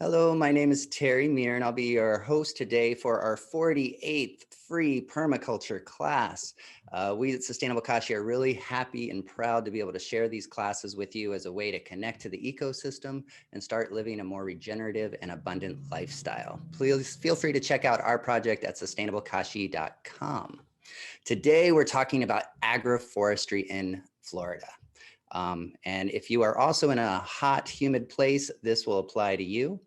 Hello, my name is Terry Meer, and I'll be your host today for our 48th free permaculture class. We at Sustainable Kashi are really happy and proud to be able to share these classes with you as a way to connect to the ecosystem and start living a more regenerative and abundant lifestyle. Please feel free to check out our project at sustainablekashi.com. Today, we're talking about agroforestry in Florida. And if you are also in a hot, humid place, this will apply to you.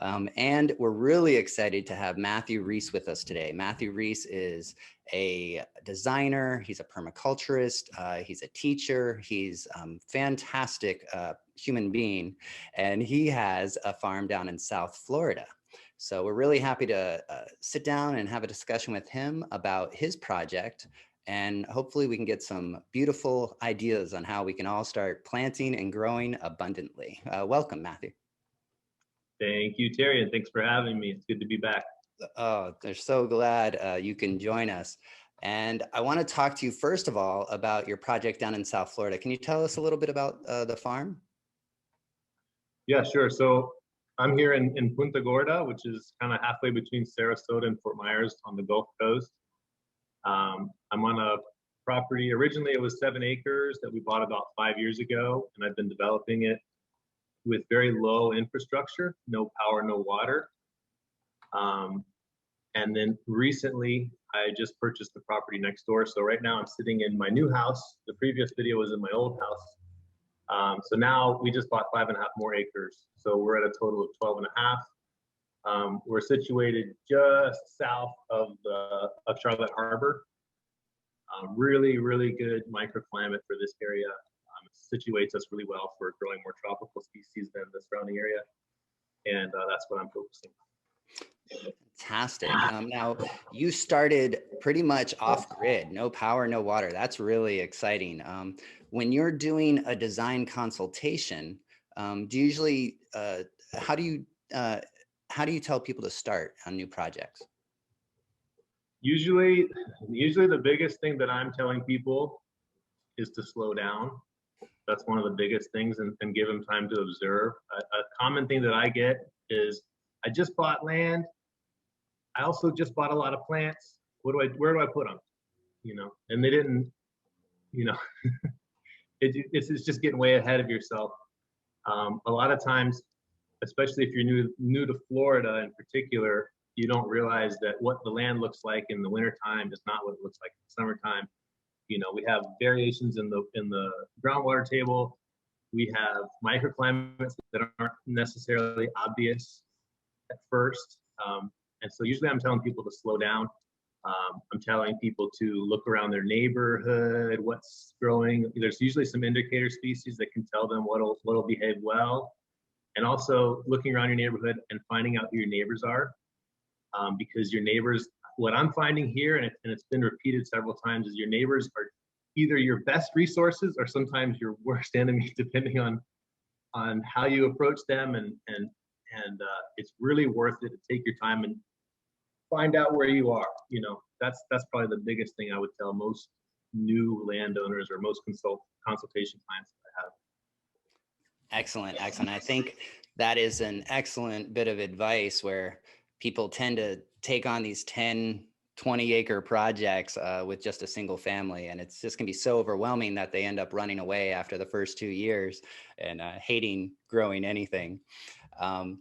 And we're really excited to have Matthew Reece with us today. Matthew Reece is a designer, he's a permaculturist, he's a teacher, he's a fantastic human being, and he has a farm down in South Florida. So we're really happy to sit down and have a discussion with him about his project, and hopefully we can get some beautiful ideas on how we can all start planting and growing abundantly. Welcome, Matthew. Thank you, Terry, and thanks for having me. It's good to be back. Oh, they're so glad you can join us. And I want to talk to you first of all about your project down in South Florida. Can you tell us a little bit about the farm? Yeah, sure. So I'm here in Punta Gorda, which is kind of halfway between Sarasota and Fort Myers on the Gulf Coast. I'm on a property, originally it was 7 acres that we bought about 5 years ago, and I've been developing it with very low infrastructure, no power, no water. And then recently, I just purchased the property next door. So right now I'm sitting in my new house. The previous video was in my old house. So now we just bought 5.5 more acres. So we're at a total of 12.5. We're situated just south of Charlotte Harbor. Really, really good microclimate for this area. It situates us really well for growing more tropical species than the surrounding area. And that's what I'm focusing on. Fantastic. Now, you started pretty much off grid, no power, no water. That's really exciting. When you're doing a design consultation, do you usually, how do you tell people to start on new projects? Usually the biggest thing that I'm telling people is to slow down. That's one of the biggest things, and give them time to observe. A common thing that I get is, I just bought land. I also just bought a lot of plants. Where do I put them? You know, and they didn't, you know, it's just getting way ahead of yourself. A lot of times, especially if you're new to Florida in particular, you don't realize that what the land looks like in the wintertime is not what it looks like in the summertime. You know, we have variations in the groundwater table. We have microclimates that aren't necessarily obvious at first. And so usually I'm telling people to slow down. I'm telling people to look around their neighborhood, what's growing. There's usually some indicator species that can tell them what'll behave well. And also looking around your neighborhood and finding out who your neighbors are. Because your neighbors, what I'm finding here, and it's been repeated several times, is your neighbors are either your best resources or sometimes your worst enemy, depending on how you approach them. And it's really worth it to take your time and find out where you are. You know, that's probably the biggest thing I would tell most new landowners or most consultation clients that I have. Excellent, excellent. I think that is an excellent bit of advice where people tend to take on these 10, 20 acre projects with just a single family. And it's just gonna be so overwhelming that they end up running away after the first 2 years and hating growing anything. Yep.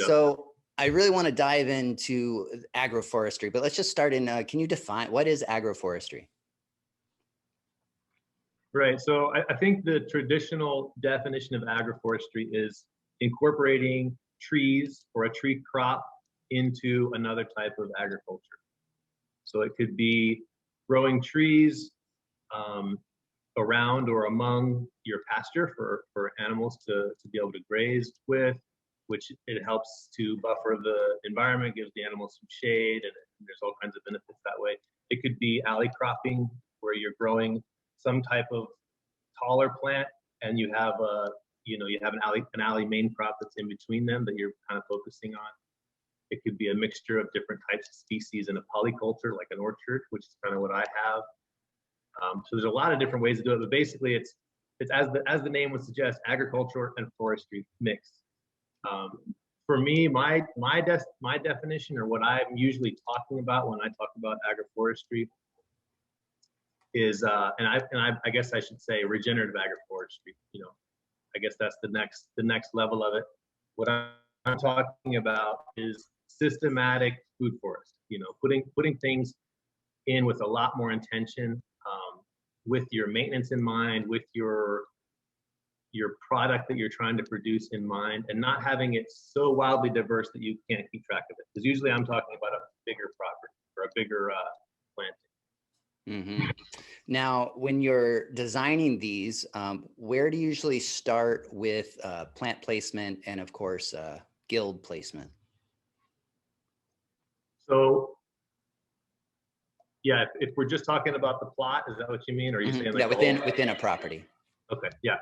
So I really want to dive into agroforestry, but let's just start in, can you define, what is agroforestry? Right, so I think the traditional definition of agroforestry is incorporating trees or a tree crop into another type of agriculture. So it could be growing trees around or among your pasture for animals to be able to graze with, which it helps to buffer the environment, gives the animals some shade, and there's all kinds of benefits that way. It could be alley cropping, where you're growing some type of taller plant, and you have an alley main crop that's in between them that you're kind of focusing on. It could be a mixture of different types of species in a polyculture, like an orchard, which is kind of what I have. So there's a lot of different ways to do it, but basically it's as the name would suggest, agriculture and forestry mixed. for me, my definition, or what I'm usually talking about when I talk about agroforestry, is I guess I should say regenerative agroforestry. You know, I guess that's the next level of it. What I'm talking about is systematic food forest. You know, putting things in with a lot more intention, with your maintenance in mind, with your product that you're trying to produce in mind, and not having it so wildly diverse that you can't keep track of it. Because usually I'm talking about a bigger property or a bigger planting. Mm-hmm. Now, when you're designing these, where do you usually start with plant placement and, of course, guild placement? So, yeah, if we're just talking about the plot, is that what you mean? Or are you saying like within a property? Okay, yeah.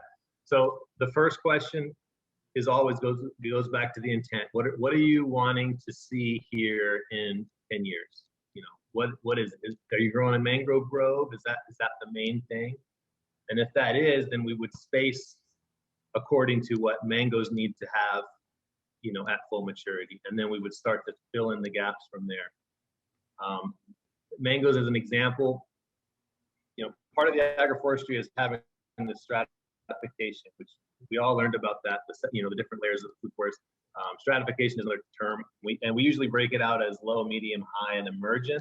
So the first question is always goes back to the intent. What are you wanting to see here in 10 years? You know, what is it? Are you growing a mangrove grove? Is that the main thing? And if that is, then we would space according to what mangoes need to have, you know, at full maturity, and then we would start to fill in the gaps from there. Mangoes, as an example, you know, part of the agroforestry is having the stratification, which we all learned about that. You know, the different layers of the food forest. Stratification is another term. We usually break it out as low, medium, high, and emergent.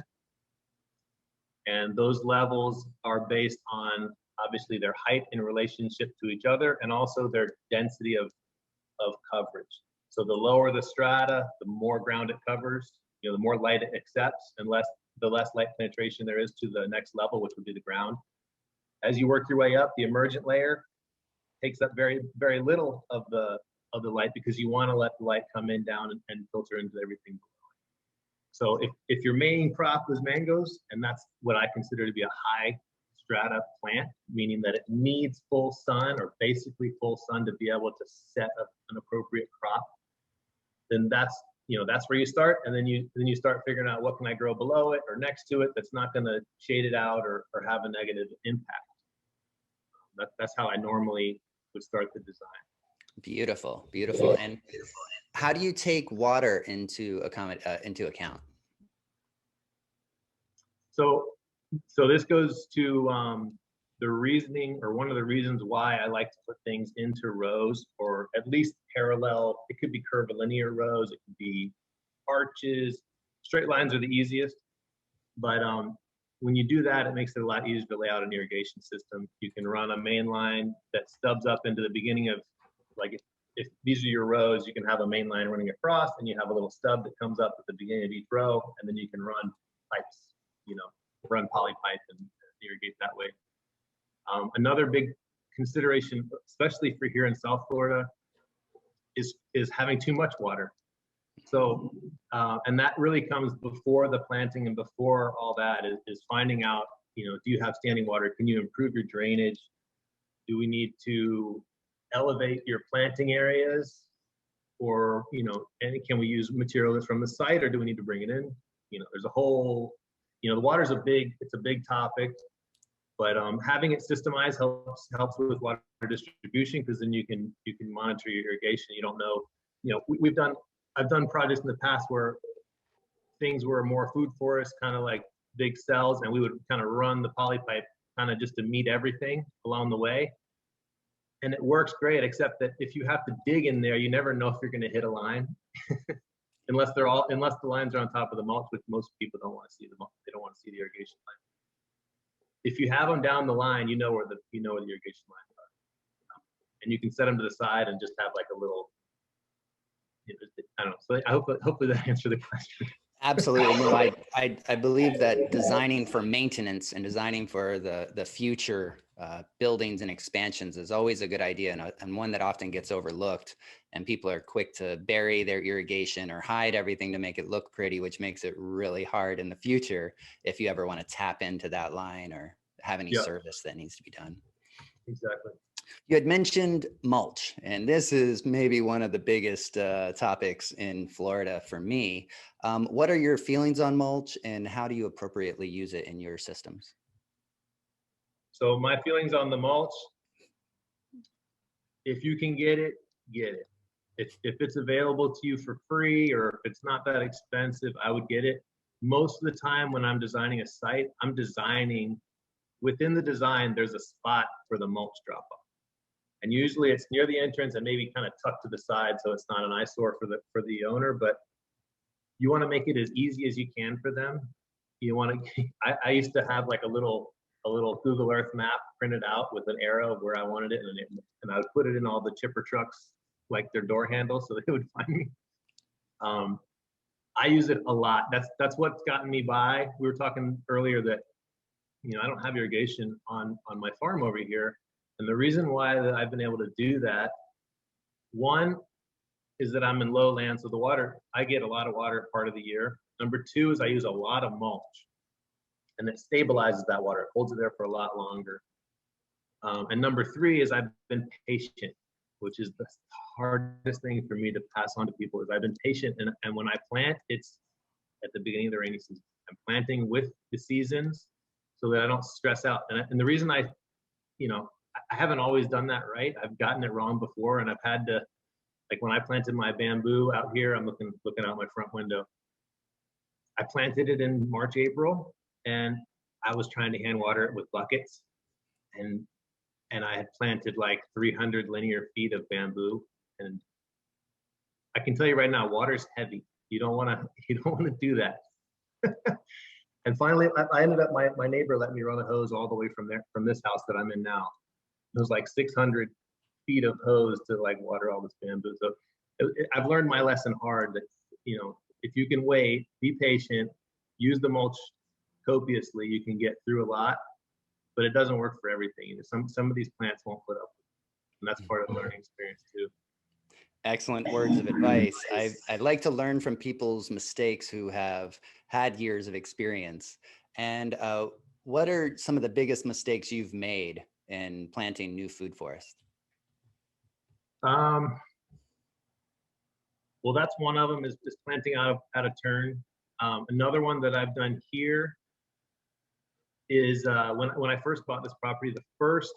And those levels are based on obviously their height in relationship to each other, and also their density of coverage. So the lower the strata, the more ground it covers. You know, the more light it accepts, and the less light penetration there is to the next level, which would be the ground. As you work your way up, the emergent layer takes up very, very little of the light, because you want to let the light come in down and filter into everything below. So if your main crop is mangoes, and that's what I consider to be a high strata plant, meaning that it needs full sun, or basically full sun, to be able to set up an appropriate crop, then that's where you start. And then you start figuring out what can I grow below it or next to it that's not going to shade it out or have a negative impact. That's how I normally would start the design. Beautiful, beautiful. And how do you take water into account? So this goes to the reasoning, or one of the reasons why I like to put things into rows, or at least parallel. It could be curvilinear rows, it could be arches. Straight lines are the easiest, but when you do that, it makes it a lot easier to lay out an irrigation system. You can run a main line that stubs up into the beginning of, like, if these are your rows, you can have a main line running across, and you have a little stub that comes up at the beginning of each row, and then you can run pipes, you know, run poly pipe and irrigate that way. Another big consideration, especially for here in South Florida, is having too much water. So, and that really comes before the planting, and before all that is finding out, you know, do you have standing water? Can you improve your drainage? Do we need to elevate your planting areas? Or, you know, and can we use material that's from the site, or do we need to bring it in? You know, there's a whole, you know, the water's a big topic. But having it systemized helps with water distribution, because then you can monitor your irrigation. You don't know, you know, I've done projects in the past where things were more food forest, kind of like big cells, and we would kind of run the poly pipe kind of just to meet everything along the way. And it works great, except that if you have to dig in there, you never know if you're going to hit a line, unless the lines are on top of the mulch, which most people don't want to see. They don't want to see the irrigation line. If you have them down the line, you know where the irrigation lines are, and you can set them to the side and just have like a little, you know, I don't know. So hopefully that answered the question. Absolutely. No, I believe that designing for maintenance and designing for the future buildings and expansions is always a good idea, and one that often gets overlooked, and people are quick to bury their irrigation or hide everything to make it look pretty, which makes it really hard in the future if you ever want to tap into that line or have any service that needs to be done. Exactly. You had mentioned mulch, and this is maybe one of the biggest topics in Florida for me. What are your feelings on mulch, and how do you appropriately use it in your systems? So my feelings on the mulch, if you can get it, get it. if it's available to you for free, or if it's not that expensive, I would get it. Most of the time when I'm designing a site, I'm designing, within the design, there's a spot for the mulch drop off. And usually it's near the entrance and maybe kind of tucked to the side, so it's not an eyesore for the owner, but you want to make it as easy as you can for them. You want to, I used to have like a little Google Earth map printed out with an arrow of where I wanted it, and I would put it in all the chipper trucks, like their door handles, so they would find me. I use it a lot. That's what's gotten me by. We were talking earlier that, I don't have irrigation on my farm over here. And the reason why that I've been able to do that, one is that I'm in low land, so the water, I get a lot of water part of the year. Number two is I use a lot of mulch, and it stabilizes that water. It holds it there for a lot longer. And number three is I've been patient, which is the hardest thing for me to pass on to people, is I've been patient. And when I plant, it's at the beginning of the rainy season. I'm planting with the seasons so that I don't stress out. And the reason I haven't always done that right. I've gotten it wrong before, and I've had to, like when I planted my bamboo out here, I'm looking out my front window. I planted it in March, April, and I was trying to hand water it with buckets, and I had planted like 300 linear feet of bamboo, and I can tell you right now, water's heavy. You don't want to do that. And finally, I ended up, my neighbor let me run a hose all the way from this house that I'm in now. It was like 600 feet of hose to like water all this bamboo. So I've learned my lesson hard that, if you can wait, be patient, use the mulch copiously, you can get through a lot, but it doesn't work for everything. Some of these plants won't put up, and that's part of the learning experience too. Excellent words of advice. I'd like to learn from people's mistakes who have had years of experience. And what are some of the biggest mistakes you've made in planting new food forests? Well, that's one of them, is just planting out of turn. Another one that I've done here is when I first bought this property, the first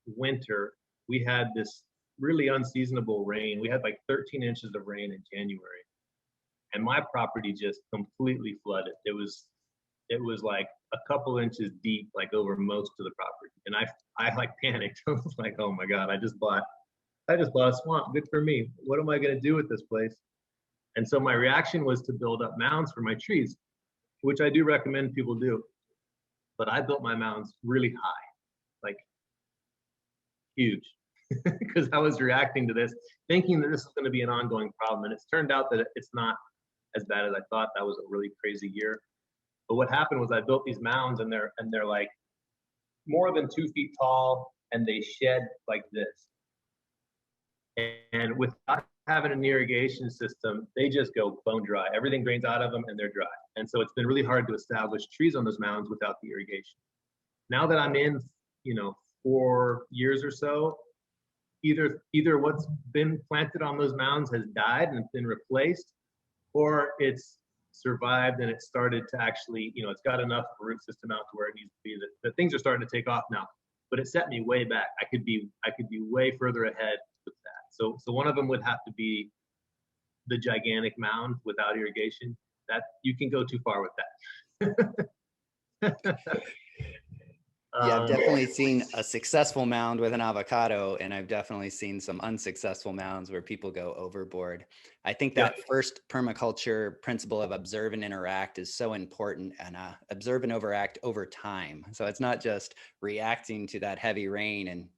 winter, we had this really unseasonable rain. We had like 13 inches of rain in January, and my property just completely flooded. It was like a couple inches deep, like over most of the property. And I like panicked. I was like, oh my God, I just bought a swamp. Good for me. What am I going to do with this place? And so my reaction was to build up mounds for my trees, which I do recommend people do. But I built my mounds really high, like huge, because I was reacting to this, thinking that this was going to be an ongoing problem. And it's turned out that it's not as bad as I thought. That was a really crazy year. But what happened was I built these mounds, and they're like more than 2 feet tall, and they shed like this. And without having an irrigation system, they just go bone dry. Everything drains out of them, and they're dry. And so it's been really hard to establish trees on those mounds without the irrigation. Now that I'm in, 4 years or so, either what's been planted on those mounds has died and been replaced, or it's survived and it started to actually, it's got enough root system out to where it needs to be, that things are starting to take off now. But it set me way back. I could be way further ahead with that. So one of them would have to be the gigantic mound without irrigation. That you can go too far with that. Yeah, I've definitely seen a successful mound with an avocado, and I've definitely seen some unsuccessful mounds where people go overboard. I think that first permaculture principle of observe and interact is so important, and observe and overact over time. So it's not just reacting to that heavy rain and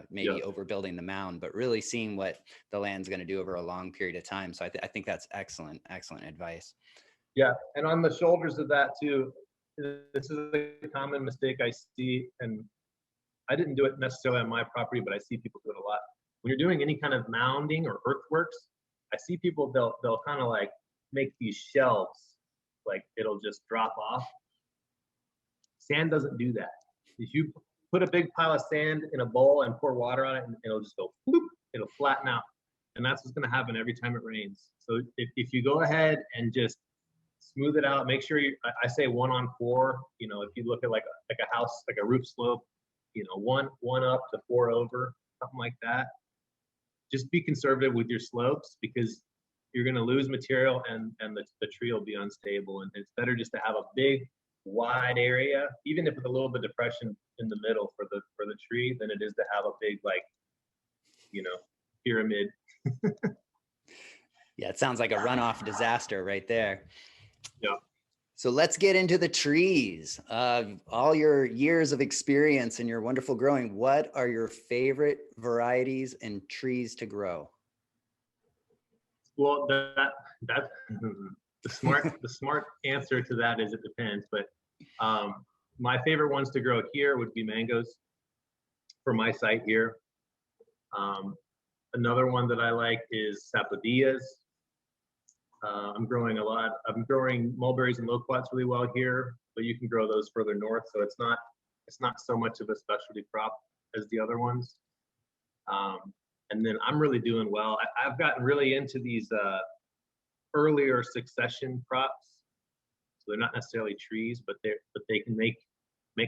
maybe overbuilding the mound, but really seeing what the land's going to do over a long period of time. So I think that's excellent advice. Yeah, and on the shoulders of that too, this is a common mistake I see, and I didn't do it necessarily on my property, but I see people do it a lot. When you're doing any kind of mounding or earthworks, I see people, they'll kind of like make these shelves, like it'll just drop off. Sand doesn't do that. If you put a big pile of sand in a bowl and pour water on it, and it'll just go whoop, it'll flatten out. And that's what's going to happen every time it rains. So if you go ahead and just smooth it out, make sure I say 1 on 4, if you look at like a house, like a roof slope, 1 up to 4 over, something like that. just be conservative with your slopes, because you're going to lose material, and the tree will be unstable. And it's better just to have a big, wide area, even if with a little bit of depression in the middle for the tree, than it is to have a big, like, pyramid. Yeah, it sounds like a runoff disaster right there. Yeah. So let's get into the trees. All your years of experience and your wonderful growing, what are your favorite varieties and trees to grow? Well, that the smart answer to that is it depends. But my favorite ones to grow here would be mangoes for my site here. Another one that I like is sapodillas. I'm growing mulberries and loquats really well here, but you can grow those further north, so it's not so much of a specialty crop as the other ones. And then I'm really doing well. I've gotten really into these earlier succession crops. So they're not necessarily trees, but they can make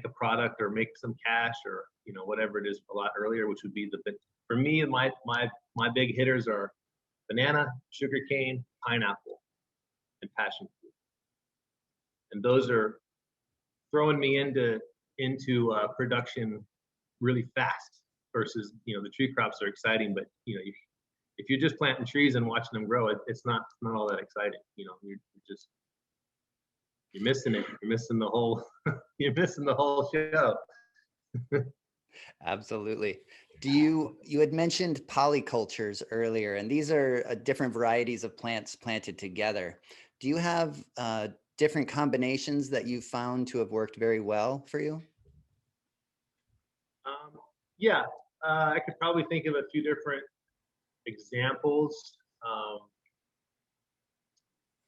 a product or make some cash, or whatever it is, a lot earlier, which would be for me, my big hitters are banana, sugarcane, pineapple, and passion fruit. And those are throwing me into production really fast, versus the tree crops are exciting, but if you're just planting trees and watching them grow, it's not all that exciting. You're missing it. You're missing the whole you're missing the whole show. Absolutely. You had mentioned polycultures earlier, and these are different varieties of plants planted together. Do you have different combinations that you've found to have worked very well for you? Yeah, I could probably think of a few different examples.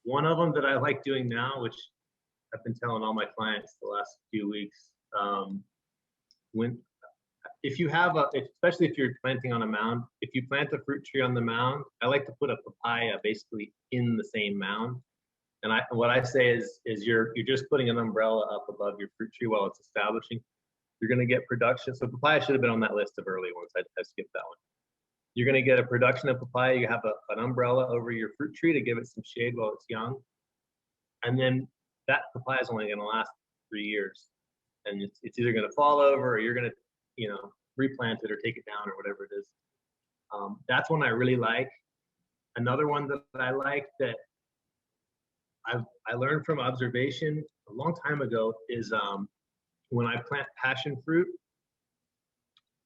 One of them that I like doing now, which I've been telling all my clients the last few weeks, especially if you're planting on a mound, if you plant a fruit tree on the mound, I like to put a papaya basically in the same mound. And what I say is you're just putting an umbrella up above your fruit tree while it's establishing. You're going to get production. So papaya should have been on that list of early ones. I skipped that one. You're going to get a production of papaya. You have an umbrella over your fruit tree to give it some shade while it's young. And then that papaya is only going to last 3 years. And it's either going to fall over, or you're going to, replant it or take it down or whatever it is. That's one I really like. Another one that I like that I learned from observation a long time ago is when I plant passion fruit,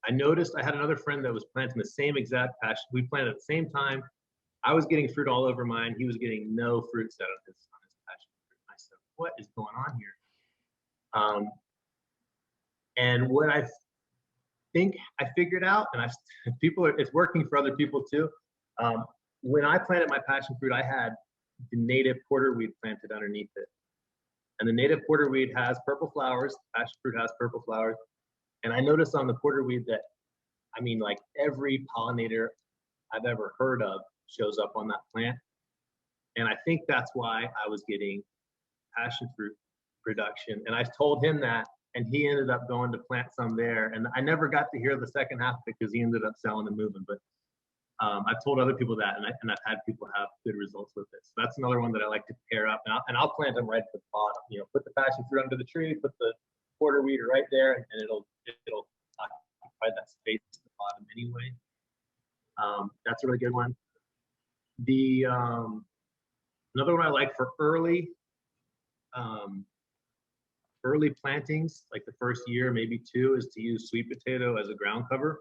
I noticed I had another friend that was planting the same exact passion. We planted at the same time. I was getting fruit all over mine. He was getting no fruit set on his passion fruit. I said, "What is going on here?" And what I think I figured out, and it's working for other people too. When I planted my passion fruit, I had the native porterweed planted underneath it. And the native porterweed has purple flowers. Passion fruit has purple flowers. And I noticed on the porterweed that, like every pollinator I've ever heard of shows up on that plant. And I think that's why I was getting passion fruit production. And I told him that, and he ended up going to plant some there. And I never got to hear the second half of it because he ended up selling and moving. But I've told other people that, and I've had people have good results with it. So that's another one that I like to pair up, and I'll plant them right at the bottom. Put the passion fruit under the tree, put the porterweed right there, and it'll occupy that space at the bottom anyway. That's a really good one. The another one I like for early plantings, like the first year, maybe 2, is to use sweet potato as a ground cover,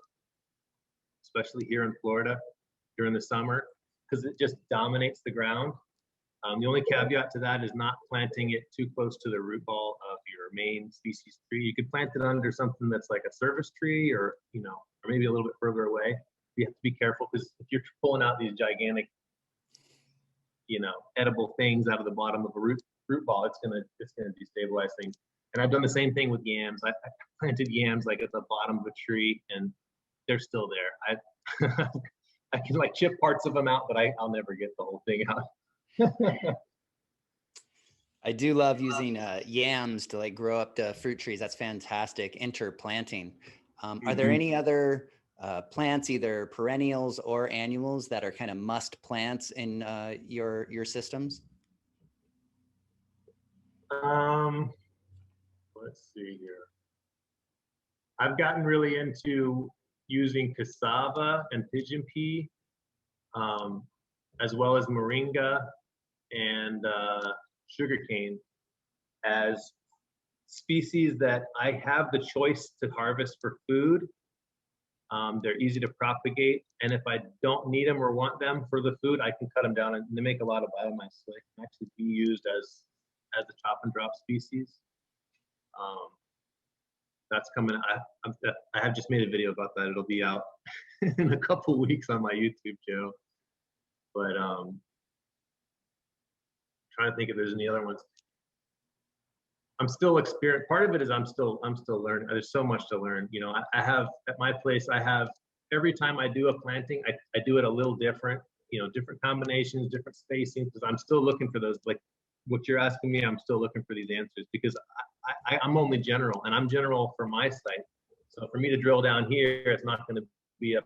especially here in Florida during the summer, because it just dominates the ground. The only caveat to that is not planting it too close to the root ball of your main species tree. You could plant it under something that's like a service tree, or maybe a little bit further away. You have to be careful, because if you're pulling out these gigantic, edible things out of the bottom of a root ball, it's gonna destabilize things. And I've done the same thing with yams. I planted yams like at the bottom of a tree, and they're still there. I can chip parts of them out, but I'll never get the whole thing out. I do love using yams to grow up to fruit trees. That's fantastic. Interplanting. Are there any other plants, either perennials or annuals, that are kind of must plants in your systems? Let's see here. I've gotten really into using cassava and pigeon pea, as well as moringa and sugarcane as species that I have the choice to harvest for food. They're easy to propagate, and if I don't need them or want them for the food, I can cut them down, and they make a lot of biomass, so they can actually be used as a chop and drop species. That's coming. I have just made a video about that. It'll be out in a couple weeks on my YouTube channel. But trying to think if there's any other ones. I'm still experiencing. Part of it is I'm still learning. There's so much to learn. You know, I have at my place. I have every time I do a planting, I do it a little different. You know, different combinations, different spacing, because I'm still looking for those. Like what you're asking me, I'm still looking for these answers because I'm only general, and I'm general for my site. So for me to drill down here, it's not going to be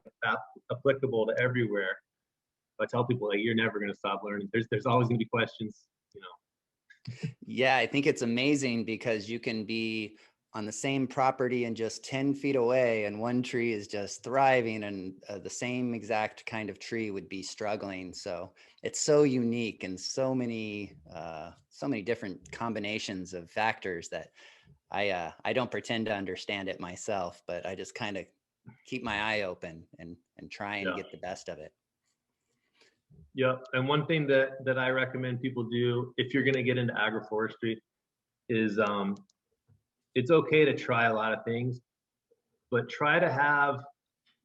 applicable to everywhere. But I tell people, like, you're never going to stop learning. There's always going to be questions, you know. Yeah, I think it's amazing because you can be on the same property and just 10 feet away, and one tree is just thriving, and the same exact kind of tree would be struggling. So it's so unique, and so many different combinations of factors that I don't pretend to understand it myself, but I just kind of keep my eye open and try and get the best of it. Yeah, and one thing that I recommend people do if you're going to get into agroforestry is it's okay to try a lot of things, but try to have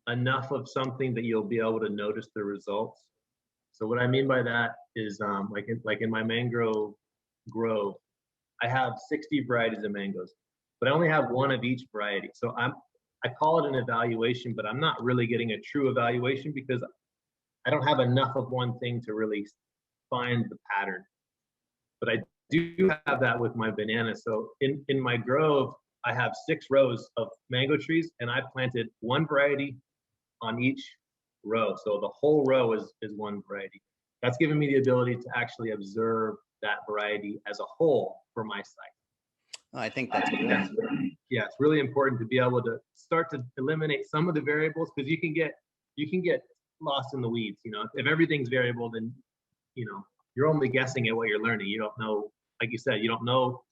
enough of something that you'll be able to notice the results. So what I mean by that is like in my mangrove grove, I have 60 varieties of mangoes, but I only have one of each variety. So I call it an evaluation, but I'm not really getting a true evaluation because I don't have enough of one thing to really find the pattern. But I do have that with my banana. So in my grove, I have 6 rows of mango trees, and I planted one variety on each row. So the whole row is one variety. That's given me the ability to actually observe that variety as a whole for my site. Oh, I think that's great. Yeah, it's really important to be able to start to eliminate some of the variables, because you can get lost in the weeds. You know, if everything's variable, then you know you're only guessing at what you're learning. You don't know, like you said, you don't know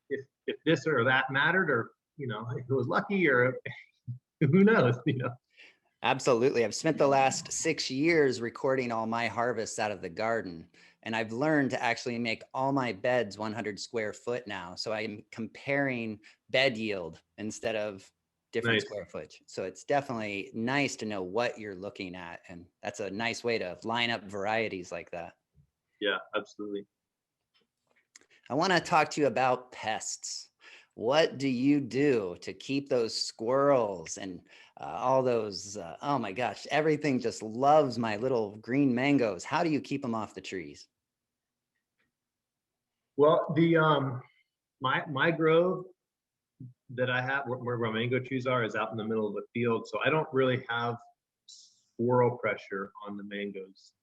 if this or that mattered, or you know, if it was lucky, or who knows, you know. Absolutely. I've spent the last 6 years recording all my harvests out of the garden, and I've learned to actually make all my beds 100 square foot now. So I'm comparing bed yield instead of different square footage. So it's definitely nice to know what you're looking at, and that's a nice way to line up varieties like that. Yeah, absolutely. I want to talk to you about pests. What do you do to keep those squirrels and all those, oh my gosh, everything just loves my little green mangoes. How do you keep them off the trees? Well, the my grove that I have where my mango trees are is out in the middle of the field, so I don't really have squirrel pressure on the mangoes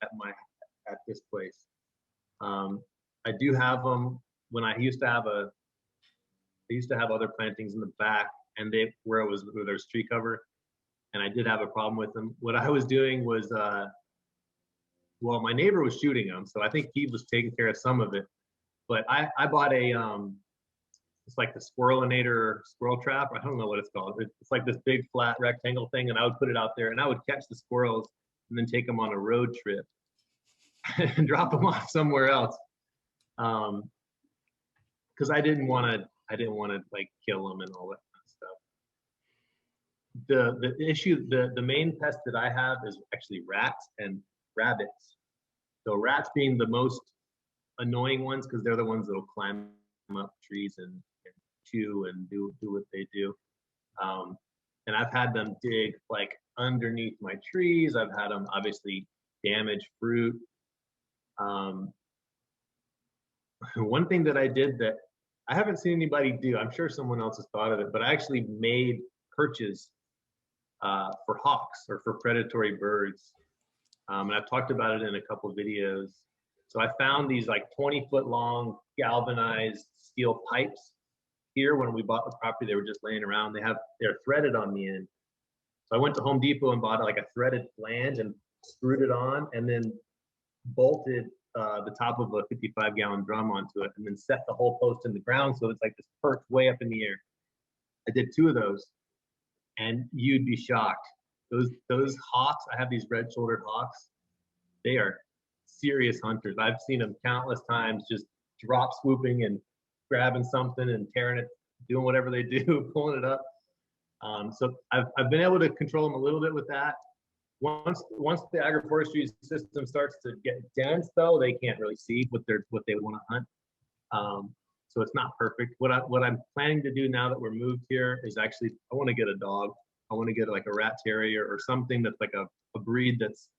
at this place. I do have them when I used to have other plantings in the back, and where there's tree cover, and I did have a problem with them. What I was doing was, well, my neighbor was shooting them, so I think he was taking care of some of it. But I bought it's like the Squirrelinator squirrel trap. I don't know what it's called. It's like this big flat rectangle thing, and I would put it out there, and I would catch the squirrels and then take them on a road trip and drop them off somewhere else. Because I didn't want to like kill them and all that kind of stuff. The issue, the main pest that I have is actually rats and rabbits. So rats being the most annoying ones, because they're the ones that'll climb up trees and chew and do what they do. And I've had them dig like underneath my trees. I've had them obviously damage fruit. One thing that I did that I haven't seen anybody do, I'm sure someone else has thought of it, but I actually made perches for hawks or for predatory birds. And I've talked about it in a couple of videos. So I found these like 20-foot long galvanized steel pipes here. When we bought the property, they were just laying around. They're threaded on the end. So I went to Home Depot and bought like a threaded flange and screwed it on, and then bolted the top of a 55-gallon drum onto it, and then set the whole post in the ground so it's like this perch way up in the air. I did 2 of those, and you'd be shocked. Those hawks, I have these red-shouldered hawks. They are serious hunters. I've seen them countless times, just drop swooping and grabbing something and tearing it, doing whatever they do, pulling it up. So I've been able to control them a little bit with that. Once the agroforestry system starts to get dense, though, they can't really see what they want to hunt. So it's not perfect. What I'm planning to do now that we're moved here is actually, I want to get a dog. I want to get like a rat terrier or something that's like a breed that's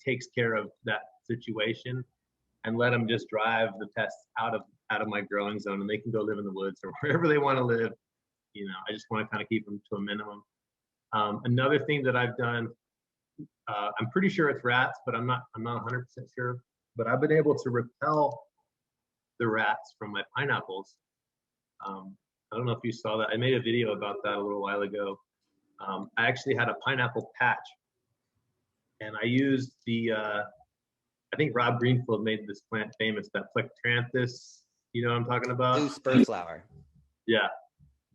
takes care of that situation, and let them just drive the pests out of my growing zone, and they can go live in the woods or wherever they want to live. I just want to kind of keep them to a minimum. Another thing that I've done, I'm pretty sure it's rats, but I'm not 100% sure. But I've been able to repel the rats from my pineapples. I don't know if you saw that. I made a video about that a little while ago. I actually had a pineapple patch, and I used I think Rob Greenfield made this plant famous, that Plectranthus. You know what I'm talking about? Blue spur flower. Yeah,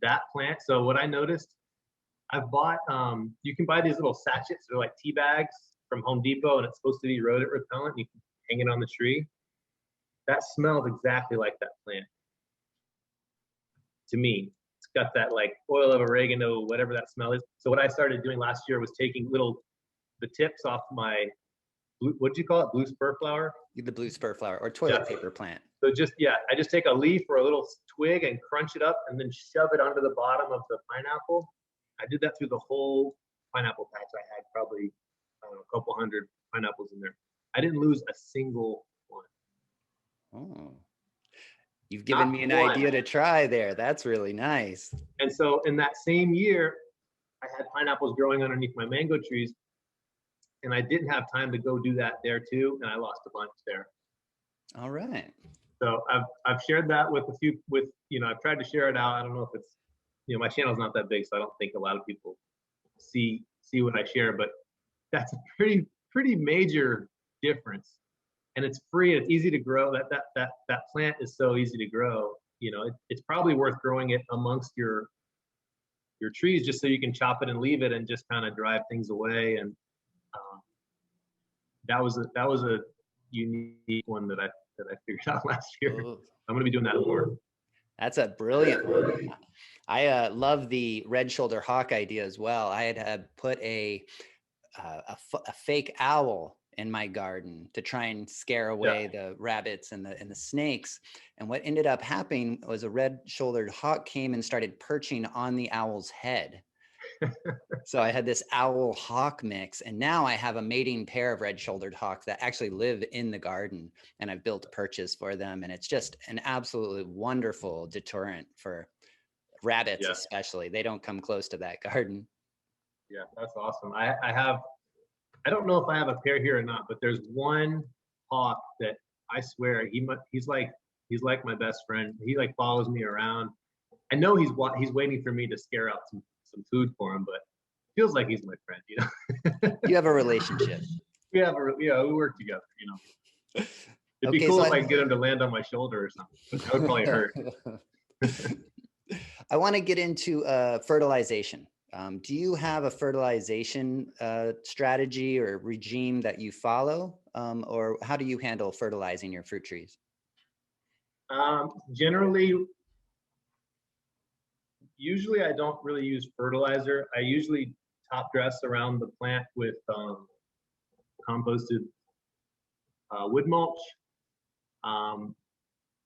that plant. So what I noticed, I've bought, you can buy these little sachets. They're like tea bags from Home Depot, and it's supposed to be rodent repellent. You can hang it on the tree. That smells exactly like that plant to me. It's got that like oil of oregano, whatever that smell is. So what I started doing last year was taking the tips off my, what'd you call it? Blue spur flower? The blue spur flower, or toilet paper plant. So I just take a leaf or a little twig and crunch it up and then shove it under the bottom of the pineapple. I did that through the whole pineapple patch. I had probably, I don't know, a couple hundred pineapples in there. I didn't lose a single one. Oh, you've given me an idea to try there. That's really nice. And so in that same year, I had pineapples growing underneath my mango trees, and I didn't have time to go do that there too, and I lost a bunch there. All right. So I've shared that with I've tried to share it out. I don't know if it's, my channel's not that big, so I don't think a lot of people see what I share, but that's a pretty major difference. And it's free, it's easy to grow. That plant is so easy to grow. It's probably worth growing it amongst your trees, just so you can chop it and leave it and just kind of drive things away. And that was a unique one that I figured out last year. Ooh. I'm going to be doing that more. That's a brilliant one. I love the red shoulder hawk idea as well. I had put a fake owl in my garden to try and scare away the rabbits and the snakes. And what ended up happening was a red-shouldered hawk came and started perching on the owl's head. So I had this owl hawk mix, and now I have a mating pair of red-shouldered hawks that actually live in the garden, and I've built perches for them. And it's just an absolutely wonderful deterrent for rabbits, especially. They don't come close to that garden. Yeah, that's awesome. I don't know if I have a pair here or not, but there's one hawk that I swear he's like my best friend. He like follows me around. I know he's waiting for me to scare out some food for him, but it feels like he's my friend, You have a relationship. We work together, It'd be cool if I could get him to land on my shoulder or something. That would probably hurt. I want to get into fertilization. Do you have a fertilization strategy or regime that you follow? Or how do you handle fertilizing your fruit trees? Usually I don't really use fertilizer. I usually top dress around the plant with composted wood mulch.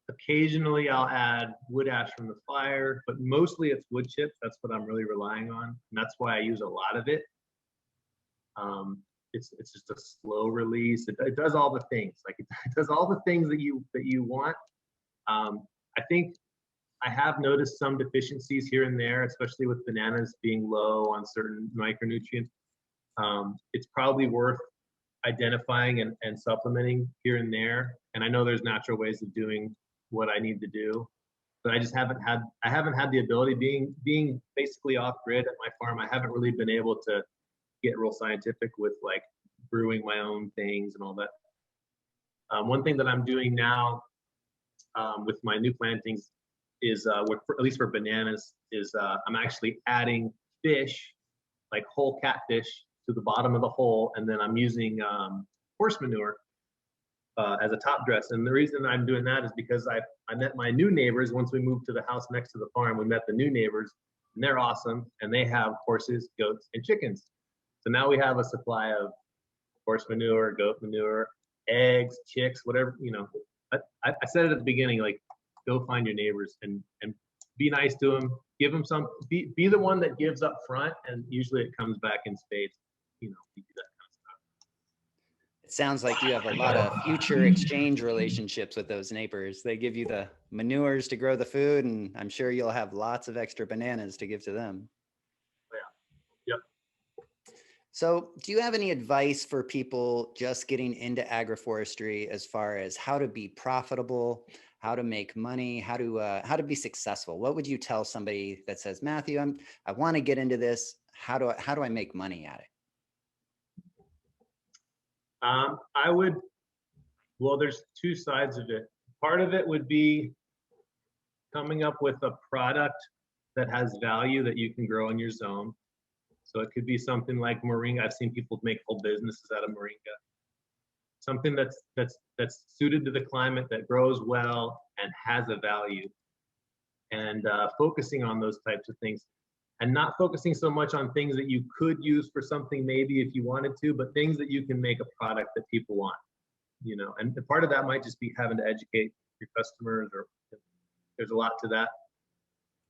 Occasionally I'll add wood ash from the fire, but mostly it's wood chips. That's what I'm really relying on. And that's why I use a lot of it. It's just a slow release. It does all the things. Like it does all the things that you want. I think I have noticed some deficiencies here and there, especially with bananas being low on certain micronutrients. It's probably worth identifying and supplementing here and there. And I know there's natural ways of doing what I need to do, but I just haven't had the ability, being basically off grid at my farm. I haven't really been able to get real scientific with like brewing my own things and all that. One thing that I'm doing now with my new plantings is, at least for bananas, is I'm actually adding fish, like whole catfish, to the bottom of the hole, and then I'm using horse manure as a top dress. And the reason I'm doing that is because I met my new neighbors once we moved to the house next to the farm. We met the new neighbors, and they're awesome, and they have horses, goats, and chickens. So now we have a supply of horse manure, goat manure, eggs, chicks, whatever, you know. I said it at the beginning, like, go find your neighbors and be nice to them, give them some, be the one that gives up front, and usually it comes back in spades. You know, you do that kind of stuff. It sounds like you have a lot of future exchange relationships with those neighbors. They give you the manures to grow the food, and I'm sure you'll have lots of extra bananas to give to them. Yeah. Yep. So do you have any advice for people just getting into agroforestry as far as how to be profitable, how to make money, how to be successful? What would you tell somebody that says, Matthew, I want to get into this. How do I make money at it? Well, there's two sides of it. Part of it would be coming up with a product that has value that you can grow in your zone. So it could be something like moringa. I've seen people make whole businesses out of moringa. Something that's suited to the climate, that grows well and has a value. And focusing on those types of things. And not focusing so much on things that you could use for something maybe if you wanted to, but things that you can make a product that people want, you know. And part of that might just be having to educate your customers, or there's a lot to that.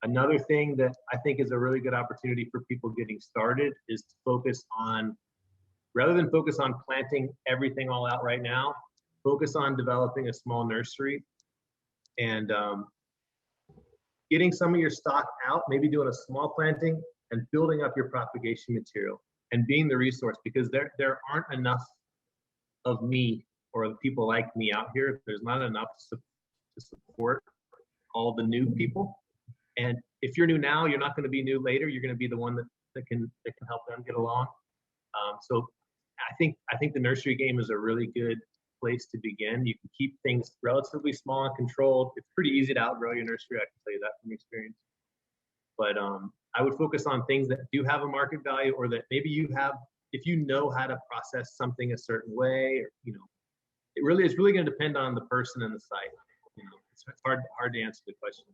Another thing that I think is a really good opportunity for people getting started is to focus on, rather than focus on planting everything all out right now, focus on developing a small nursery and getting some of your stock out, maybe doing a small planting and building up your propagation material and being the resource, because there aren't enough of me or people like me out here. There's not enough to support all the new people. And if you're new now, you're not going to be new later. You're going to be the one that can help them get along. So I think the nursery game is a really good place to begin. You can keep things relatively small and controlled. It's pretty easy to outgrow your nursery, I can tell you that from experience. But I would focus on things that do have a market value, or that maybe you have, if you know how to process something a certain way, or, you know, it's really going to depend on the person and the site. You know, it's hard to answer the question.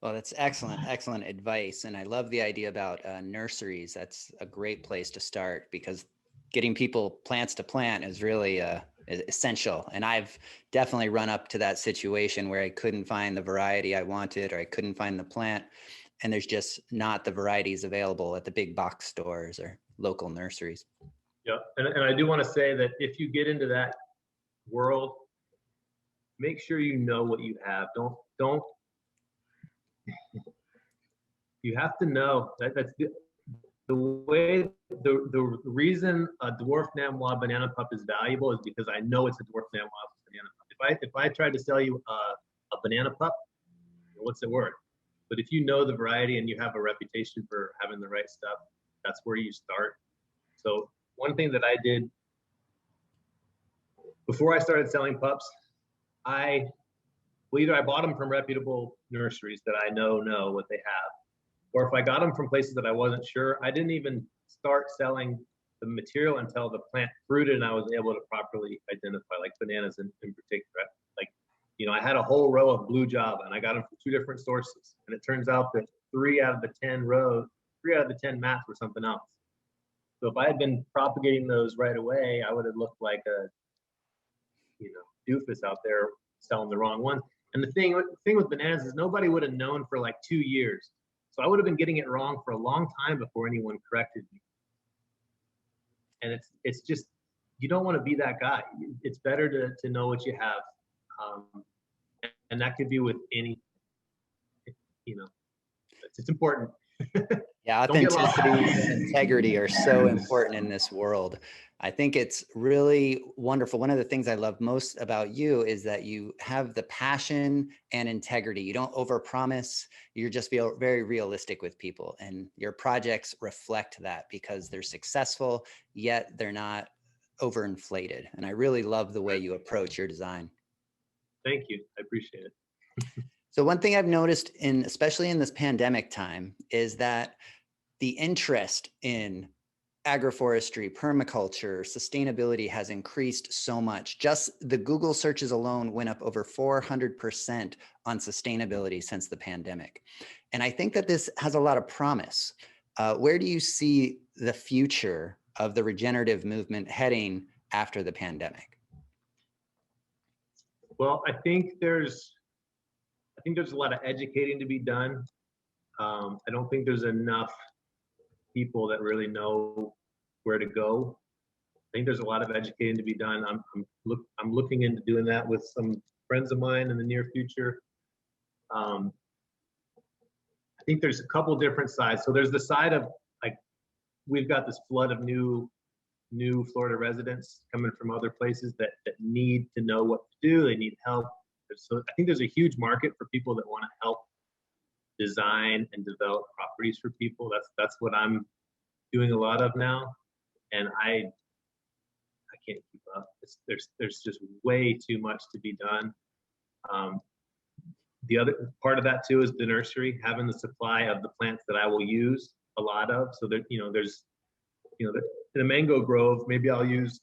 Well, that's excellent advice. And I love the idea about nurseries. That's a great place to start, because getting people plants to plant is really essential. And I've definitely run up to that situation where I couldn't find the variety I wanted, or I couldn't find the plant, and there's just not the varieties available at the big box stores or local nurseries. Yeah, and I do want to say that if you get into that world, make sure you know what you have. Don't you have to know that's the way, the reason a dwarf Namwa banana pup is valuable is because I know it's a dwarf Namwa banana pup. If I tried to sell you a banana pup, what's it worth? But if you know the variety and you have a reputation for having the right stuff, that's where you start. So one thing that I did before I started selling pups, either I bought them from reputable nurseries that I know what they have, or if I got them from places that I wasn't sure, I didn't even start selling the material until the plant fruited and I was able to properly identify, like bananas in particular. Like, you know, I had a whole row of blue java and I got them from 2 different sources. And it turns out that 3 out of the 10 mats were something else. So if I had been propagating those right away, I would have looked like a, you know, doofus out there selling the wrong one. And the thing with bananas is nobody would have known for like 2 years. So I would have been getting it wrong for a long time before anyone corrected me. And it's just, you don't want to be that guy. It's better to know what you have. And that could be with anything. you know, it's important. Yeah, Don't get lost. authenticity and integrity are so important in this world. I think it's really wonderful. One of the things I love most about you is that you have the passion and integrity. You don't overpromise. You just feel very realistic with people, and your projects reflect that because they're successful, yet they're not overinflated. And I really love the way you approach your design. Thank you. I appreciate it. So one thing I've noticed in, especially in this pandemic time, is that the interest in agroforestry, permaculture, sustainability has increased so much. Just the Google searches alone went up over 400% on sustainability since the pandemic. And I think that this has a lot of promise. Where do you see the future of the regenerative movement heading after the pandemic? Well, I think there's a lot of educating to be done. I don't think there's enough people that really know where to go. I think there's a lot of educating to be done. I'm looking into doing that with some friends of mine in the near future. I think there's a couple different sides. So there's the side of, like, we've got this flood of new Florida residents coming from other places that need to know what to do. They need help. So I think there's a huge market for people that want to help design and develop properties for people. That's what I'm doing a lot of now, and I can't keep up. There's just way too much to be done. The other part of that too is the nursery, having the supply of the plants that I will use a lot of. So that, there's, in a mango grove, maybe I'll use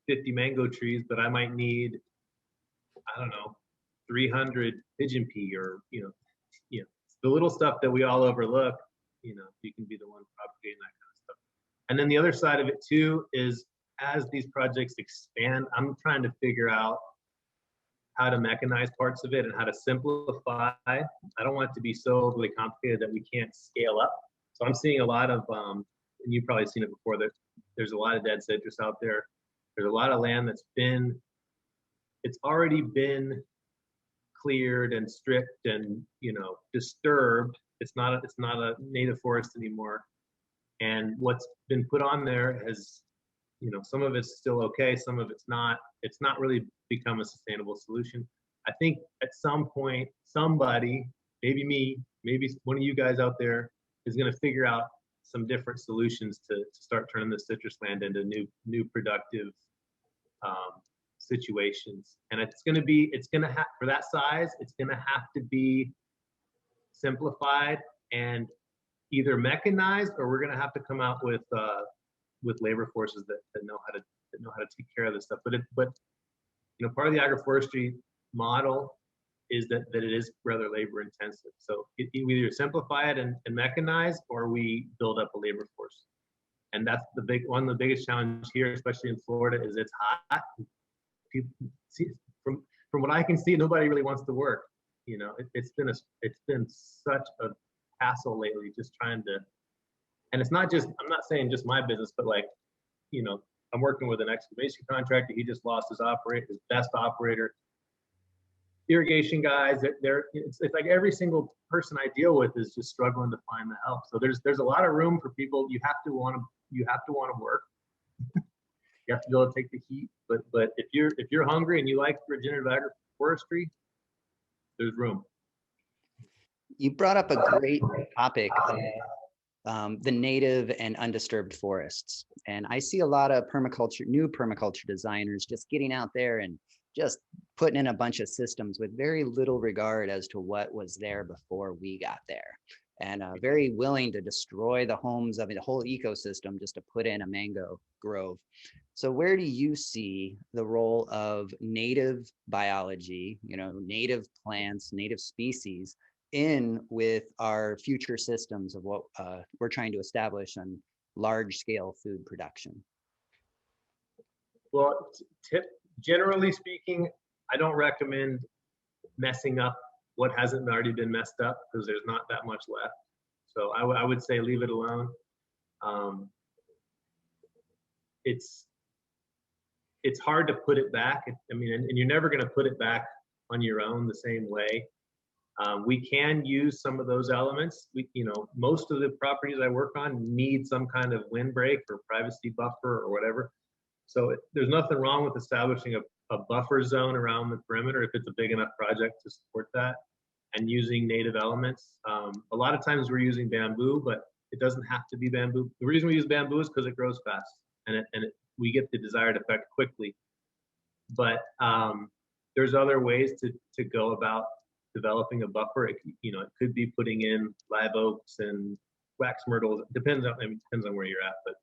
50 mango trees, but I might need, I don't know, 300 pigeon pea, or the little stuff that we all overlook. You can be the one propagating that kind of stuff. And then the other side of it too is, as these projects expand, I'm trying to figure out how to mechanize parts of it and how to simplify. I don't want it to be so overly complicated that we can't scale up. So I'm seeing a lot of, and you've probably seen it before, that there's a lot of dead citrus out there. There's a lot of land it's already been cleared and stripped and disturbed. It's not a native forest anymore. And what's been put on there has, some of it's still okay, some of it's not. It's not really become a sustainable solution. I think at some point, somebody, maybe me, maybe one of you guys out there, is going to figure out some different solutions to start turning the citrus land into new productive situations. And for that size, it's going to have to be simplified and either mechanized, or we're going to have to come out with labor forces that know how to take care of this stuff. But part of the agroforestry model is that it is rather labor intensive. So we either simplify it and mechanize, or we build up a labor force. And that's one of the biggest challenges here, especially in Florida, is it's hot. People see, from what I can see, nobody really wants to work. It's been such a hassle lately, just trying to. And it's not just, I'm not saying just my business, but I'm working with an excavation contractor. He just lost his best operator. Irrigation guys, it's like every single person I deal with is just struggling to find the help. So there's a lot of room for people. You have to want to work. You have to be able to take the heat. But if you're hungry and you like regenerative agroforestry, there's room. You brought up a great topic, the native and undisturbed forests. And I see a lot of new permaculture designers just getting out there and just putting in a bunch of systems with very little regard as to what was there before we got there. And very willing to destroy the homes of the whole ecosystem just to put in a mango grove. So where do you see the role of native biology, native plants, native species in with our future systems of what we're trying to establish on large scale food production? Well, generally speaking, I don't recommend messing up what hasn't already been messed up, because there's not that much left. So I would say leave it alone. It's hard to put it back. I mean, and you're never going to put it back on your own the same way. We can use some of those elements. Most of the properties I work on need some kind of windbreak or privacy buffer or whatever. So there's nothing wrong with establishing a buffer zone around the perimeter if it's a big enough project to support that, and using native elements. A lot of times we're using bamboo, but it doesn't have to be bamboo. The reason we use bamboo is because it grows fast and we get the desired effect quickly. But there's other ways to go about developing a buffer. It could be putting in live oaks and wax myrtles. Depends on where you're at. But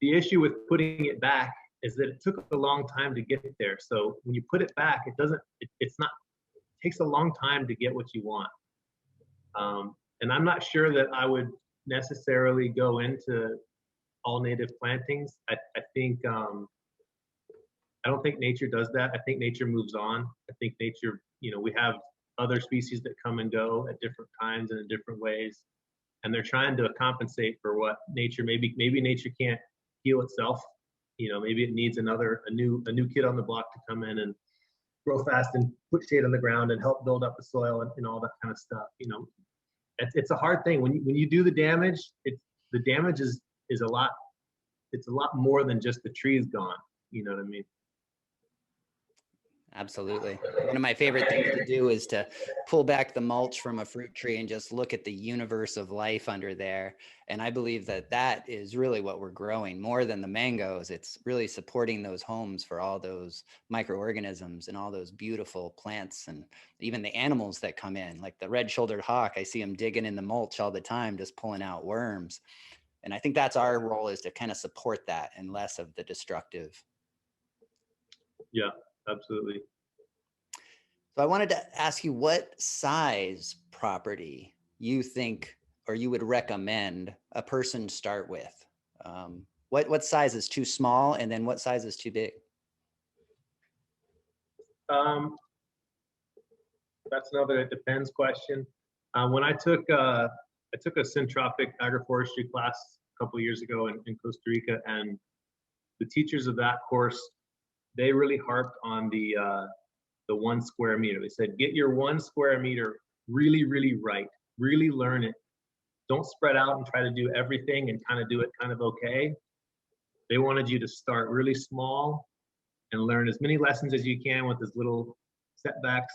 the issue with putting it back is that it took a long time to get there. So when you put it back, it takes a long time to get what you want. And I'm not sure that I would necessarily go into all native plantings. I think I don't think nature does that. I think nature moves on. I think nature, we have other species that come and go at different times and in different ways, and they're trying to compensate for what nature maybe nature can't heal itself. Maybe it needs a new kid on the block to come in and grow fast and put shade on the ground and help build up the soil and all that kind of stuff. It's a hard thing when you do the damage. The damage is a lot. It's a lot more than just the trees gone. You know what I mean? Absolutely. One of my favorite things to do is to pull back the mulch from a fruit tree and just look at the universe of life under there. And I believe that is really what we're growing more than the mangoes. It's really supporting those homes for all those microorganisms and all those beautiful plants and even the animals that come in, like the red-shouldered hawk. I see them digging in the mulch all the time, just pulling out worms. And I think that's our role, is to kind of support that and less of the destructive. Yeah. Absolutely. So I wanted to ask you what size property you think or you would recommend a person start with. What size is too small, and then what size is too big? That's another it depends question. When I took a syntropic agroforestry class a couple of years ago in Costa Rica, and the teachers of that course, they really harped on the 1 square meter. They said, get your 1 square meter really, really right. Really learn it. Don't spread out and try to do everything and kind of do it kind of okay. They wanted you to start really small and learn as many lessons as you can with as little setbacks.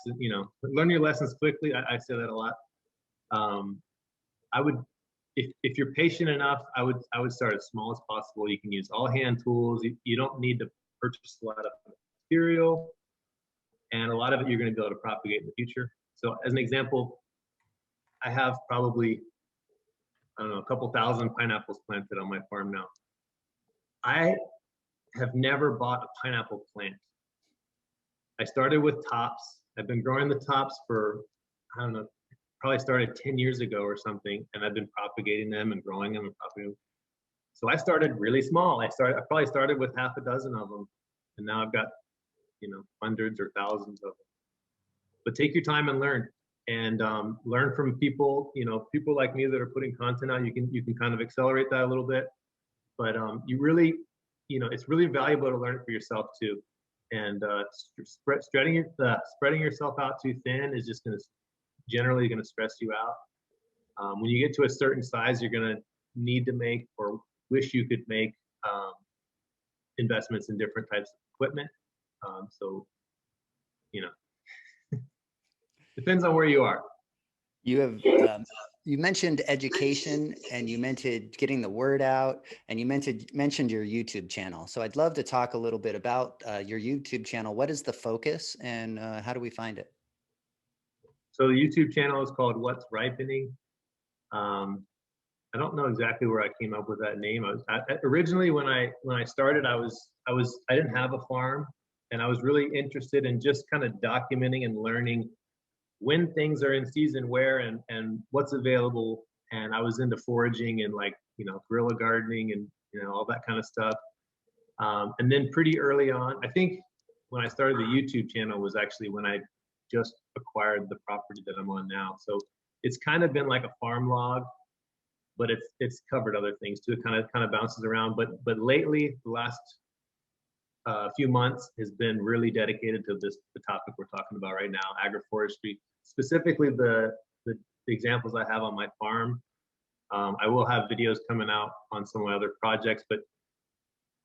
Learn your lessons quickly. I say that a lot. I would, if you're patient enough, I would start as small as possible. You can use all hand tools. You don't need to purchase a lot of material, and a lot of it you're going to be able to propagate in the future. So as an example, I have probably, I don't know, a couple thousand pineapples planted on my farm now. I have never bought a pineapple plant. I started with tops. I've been growing the tops for, I don't know, probably started 10 years ago or something, and I've been propagating them and growing them and propagating them. So I started really small. I probably started with half a dozen of them, and now I've got, hundreds or thousands of them. But take your time and learn, and learn from people, people like me that are putting content out. You can kind of accelerate that a little bit, but you really, it's really valuable to learn it for yourself too. And spreading yourself out too thin is just generally going to stress you out. When you get to a certain size, you're going to need to make, or wish you could make, investments in different types of equipment. So, depends on where you are. You have you mentioned education, and you mentioned getting the word out, and you mentioned your YouTube channel. So I'd love to talk a little bit about your YouTube channel. What is the focus, and how do we find it? So the YouTube channel is called What's Ripening. I don't know exactly where I came up with that name. Originally when I started, I didn't have a farm, and I was really interested in just kind of documenting and learning when things are in season, where and what's available. And I was into foraging and guerrilla gardening and all that kind of stuff. And then pretty early on, I think when I started the YouTube channel was actually when I just acquired the property that I'm on now. So it's kind of been like a farm log, but it's covered other things too. It kind of bounces around. But lately, the last few months has been really dedicated to the topic we're talking about right now, agroforestry, specifically the examples I have on my farm. I will have videos coming out on some of my other projects, but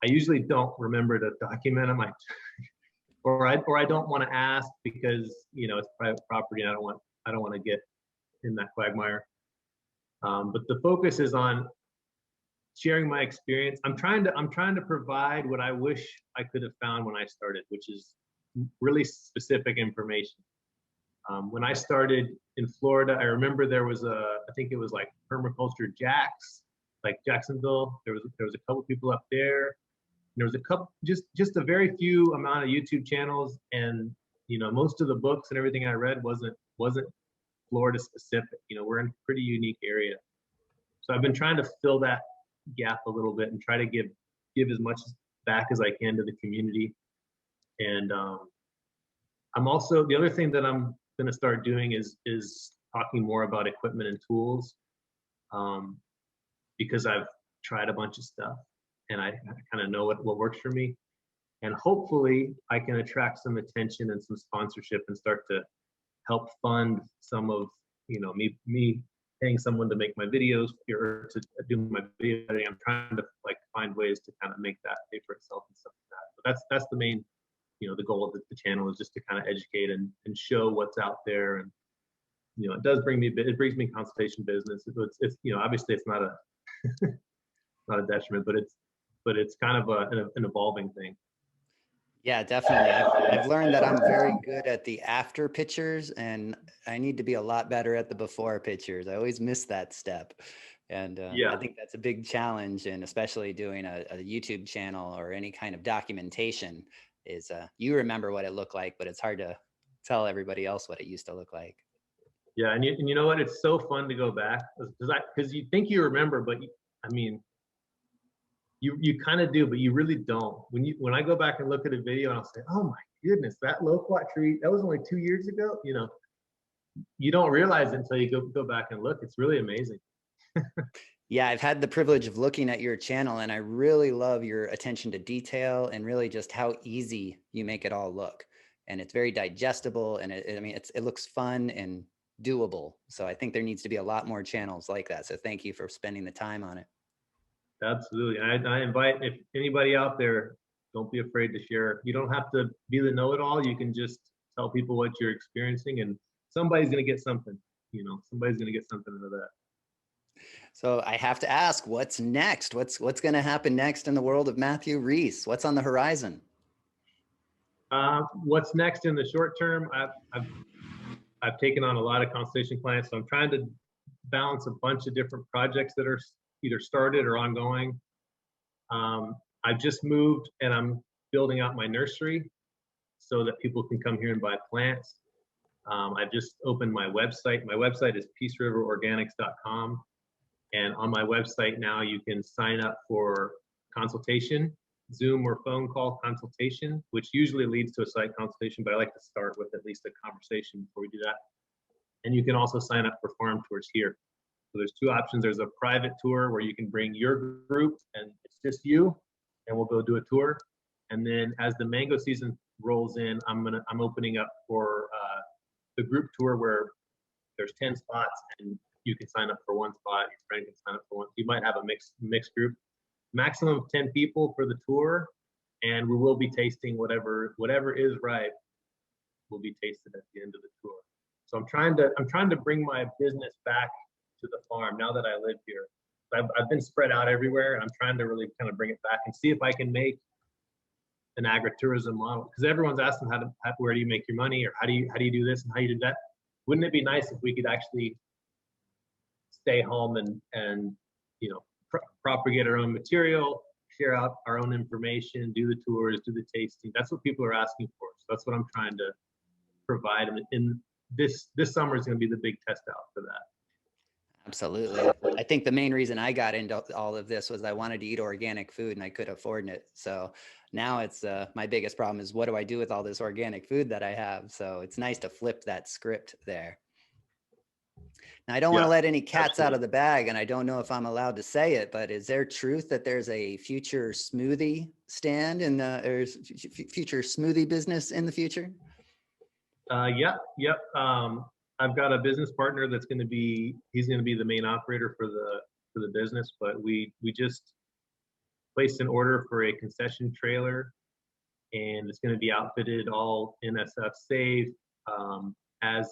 I usually don't remember to document them. Or I don't want to ask because it's private property and I don't want to get in that quagmire. But the focus is on sharing my experience. I'm trying to provide what I wish I could have found when I started, which is really specific information. When I started in Florida, I remember there was I think it was like Permaculture Jacks, like Jacksonville. There was a couple people up there. There was a couple, just a very few amount of YouTube channels, and most of the books and everything I read wasn't Florida specific. We're in a pretty unique area, so I've been trying to fill that gap a little bit and try to give as much back as I can to the community. And I'm also, the other thing that I'm going to start doing is talking more about equipment and tools, because I've tried a bunch of stuff and I kind of know what works for me. And hopefully I can attract some attention and some sponsorship and start to help fund some of, me paying someone to make my videos or to do my video editing. I'm trying to find ways to kind of make that pay for itself and stuff like that. But that's the main, the goal of the channel is just to kind of educate and show what's out there. And, it does bring me, it brings me consultation business. It's obviously it's not a, not a detriment, but it's kind of an evolving thing. Yeah, definitely. I've learned that I'm very good at the after pictures, and I need to be a lot better at the before pictures. I always miss that step. And Yeah. I think that's a big challenge, and especially doing a YouTube channel or any kind of documentation is you remember what it looked like, but it's hard to tell everybody else what it used to look like. Yeah, and you know what? It's so fun to go back because you think you remember, but you kind of do, but you really don't. When I go back and look at a video and I'll say, oh my goodness, that loquat tree, that was only 2 years ago. You don't realize it until you go back and look. It's really amazing. Yeah, I've had the privilege of looking at your channel, and I really love your attention to detail and really just how easy you make it all look. And it's very digestible, and it looks fun and doable. So I think there needs to be a lot more channels like that. So thank you for spending the time on it. Absolutely. I invite, if anybody out there, don't be afraid to share. You don't have to be the know-it-all. You can just tell people what you're experiencing, and somebody's going to get something. Somebody's going to get something out of that. So I have to ask, what's next? What's going to happen next in the world of Matthew Reece? What's on the horizon? What's next in the short term? I've taken on a lot of consultation clients, so I'm trying to balance a bunch of different projects that are either started or ongoing. I just moved and I'm building out my nursery so that people can come here and buy plants. I've just opened my website. My website is peaceriverorganics.com. And on my website now you can sign up for consultation, Zoom or phone call consultation, which usually leads to a site consultation, but I like to start with at least a conversation before we do that. And you can also sign up for farm tours here. So there's two options. There's a private tour where you can bring your group and it's just you, and we'll go do a tour. And then as the mango season rolls in, I'm opening up for the group tour where there's 10 spots and you can sign up for one spot. Your friend can sign up for one. You might have a mixed group. Maximum of 10 people for the tour, and we will be tasting whatever is ripe will be tasted at the end of the tour. So I'm trying to bring my business back to the farm now that I live here. I've been spread out everywhere, and I'm trying to really kind of bring it back and see if I can make an agritourism model, because everyone's asking where do you make your money, or how do you do this and how you do that. Wouldn't it be nice if we could actually stay home and propagate our own material, share out our own information, do the tours, do the tasting? That's what people are asking for. So that's what I'm trying to provide. And in this summer is going to be the big test out for that. Absolutely. I think the main reason I got into all of this was I wanted to eat organic food and I could afford it. So now it's my biggest problem is what do I do with all this organic food that I have? So it's nice to flip that script there. Now, I don't want to Yeah, let any cats out absolutely. of the bag, and I don't know if I'm allowed to say it, but is there truth that there's a future smoothie stand in the, or future smoothie business in the future? Yep. I've got a business partner that's going to be, he's going to be the main operator for the business, but we just placed an order for a concession trailer, and it's going to be outfitted all NSF safe, as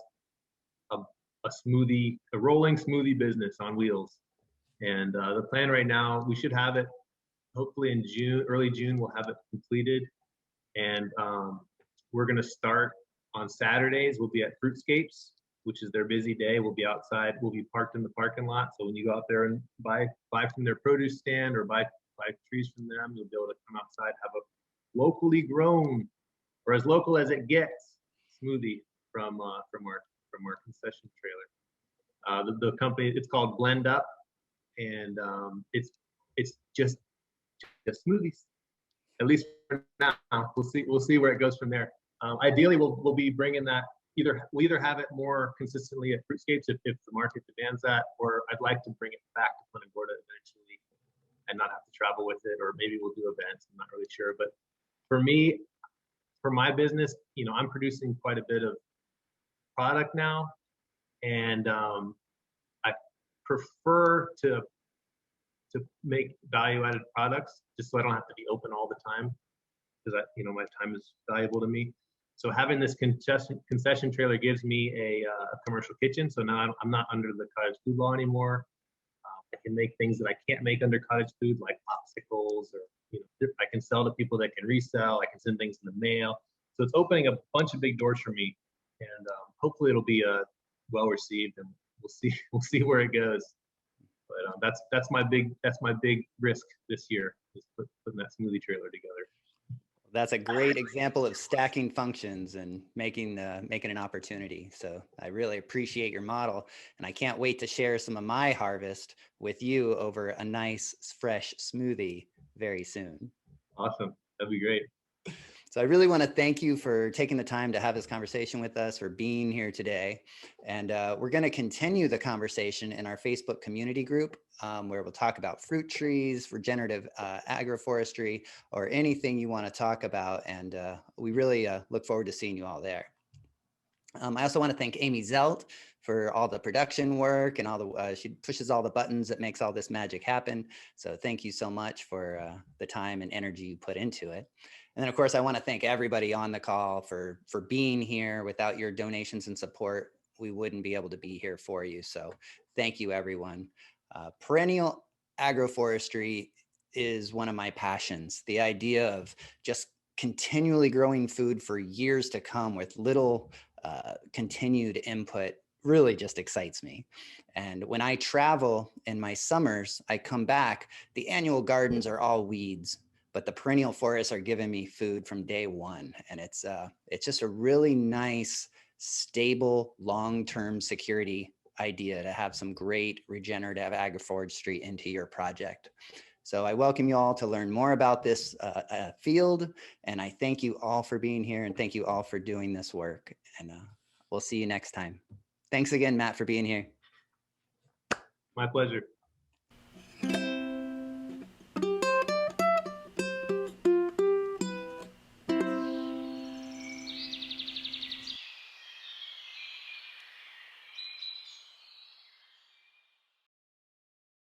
a, a rolling smoothie business on wheels. And the plan right now, we should have it hopefully in June, early June, we'll have it completed. And we're going to start on Saturdays. We'll be at Fruitscapes, which is their busy day. We'll be outside. We'll be parked in the parking lot. So when you go out there and buy from their produce stand or buy trees from them, you'll be able to come outside, have a locally grown or as local as it gets smoothie from our concession trailer. The company, it's called Blend Up, and it's just smoothies. At least for now, we'll see where it goes from there. Ideally, we'll be bringing that, we'll either have it more consistently at Fruitscapes if the market demands that, or I'd like to bring it back to Punta Gorda eventually and not have to travel with it, or maybe we'll do events. I'm not really sure, but for me, for my business, I'm producing quite a bit of product now, and I prefer to make value-added products just so I don't have to be open all the time, because my time is valuable to me. So having this concession trailer gives me a commercial kitchen. So now I'm not under the cottage food law anymore. I can make things that I can't make under cottage food, like popsicles, or I can sell to people that can resell. I can send things in the mail. So it's opening a bunch of big doors for me, and hopefully it'll be well received, and we'll see where it goes. But that's my big risk this year, is putting that smoothie trailer together. That's a great example of stacking functions and making an opportunity. So I really appreciate your model, and I can't wait to share some of my harvest with you over a nice fresh smoothie very soon. Awesome. That'd be great. So I really want to thank you for taking the time to have this conversation with us, for being here today. And we're going to continue the conversation in our Facebook community group, where we'll talk about fruit trees, regenerative agroforestry, or anything you want to talk about. And we really look forward to seeing you all there. I also want to thank Amy Zelt for all the production work and all the, she pushes all the buttons that makes all this magic happen. So thank you so much for the time and energy you put into it. And then of course, I want to thank everybody on the call for being here. Without your donations and support, we wouldn't be able to be here for you. So thank you, everyone. Perennial agroforestry is one of my passions. The idea of just continually growing food for years to come with little continued input really just excites me. And when I travel in my summers, I come back, the annual gardens are all weeds, but the perennial forests are giving me food from day one. And it's just a really nice, stable, long-term security idea to have some great regenerative agroforestry into your project. So I welcome you all to learn more about this field, and I thank you all for being here, and thank you all for doing this work, and we'll see you next time. Thanks again, Matt, for being here. My pleasure.